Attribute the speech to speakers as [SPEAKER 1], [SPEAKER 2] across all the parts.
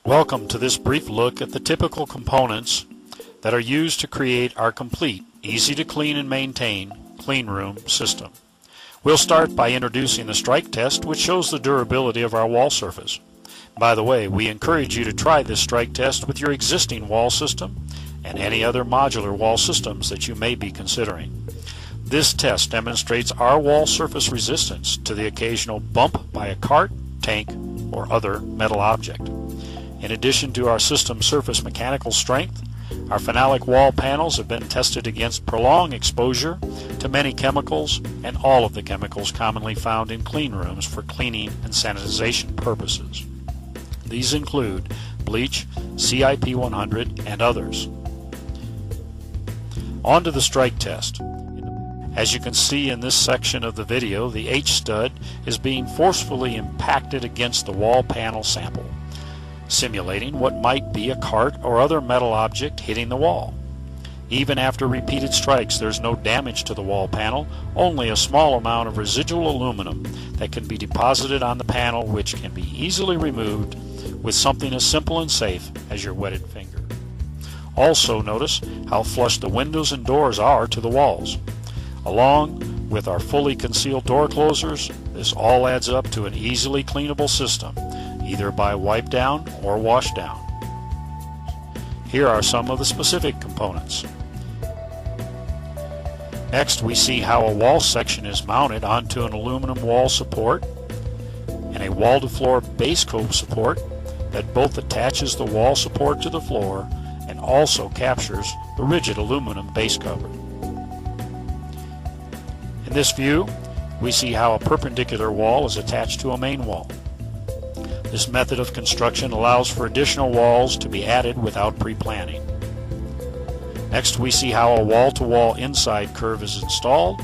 [SPEAKER 1] Welcome to this brief look at the typical components that are used to create our complete, easy to clean and maintain Cleanroom system. We'll start by introducing the strike test, which shows the durability of our wall surface. By the way, we encourage you to try this strike test with your existing wall system and any other modular wall systems that you may be considering. This test demonstrates our wall surface resistance to the occasional bump by a cart, tank, or other metal object. In addition to our system surface mechanical strength, our phenolic wall panels have been tested against prolonged exposure to many chemicals and all of the chemicals commonly found in clean rooms for cleaning and sanitization purposes. These include bleach, CIP 100, and others. On to the strike test. As you can see in this section of the video, the H-stud is being forcefully impacted against the wall panel sample, simulating what might be a cart or other metal object hitting the wall. Even after repeated strikes, there's no damage to the wall panel, only a small amount of residual aluminum that can be deposited on the panel, which can be easily removed with something as simple and safe as your wetted finger. Also notice how flush the windows and doors are to the walls. Along with our fully concealed door closers, this all adds up to an easily cleanable system, either by wipe down or wash down. Here are some of the specific components. Next, we see how a wall section is mounted onto an aluminum wall support and a wall-to-floor base coat support that both attaches the wall support to the floor and also captures the rigid aluminum base cover. In this view, we see how a perpendicular wall is attached to a main wall. This method of construction allows for additional walls to be added without pre-planning. Next, we see how a wall-to-wall inside curve is installed,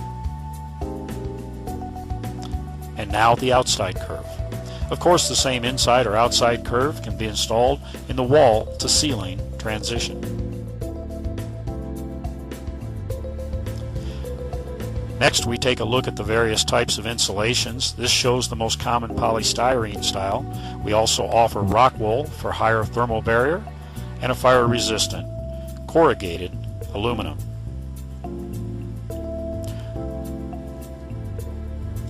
[SPEAKER 1] and now the outside curve. Of course, the same inside or outside curve can be installed in the wall-to-ceiling transition. Next, we take a look at the various types of insulations. This shows the most common polystyrene style. We also offer rock wool for higher thermal barrier and a fire-resistant corrugated aluminum.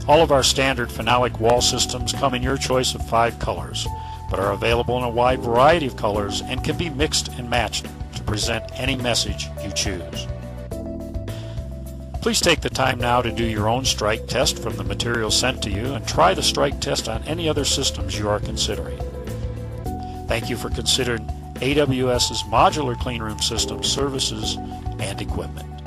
[SPEAKER 1] All of our standard phenolic wall systems come in your choice of 5 colors, but are available in a wide variety of colors and can be mixed and matched to present any message you choose. Please take the time now to do your own strike test from the materials sent to you and try the strike test on any other systems you are considering. Thank you for considering AWS's modular cleanroom system services and equipment.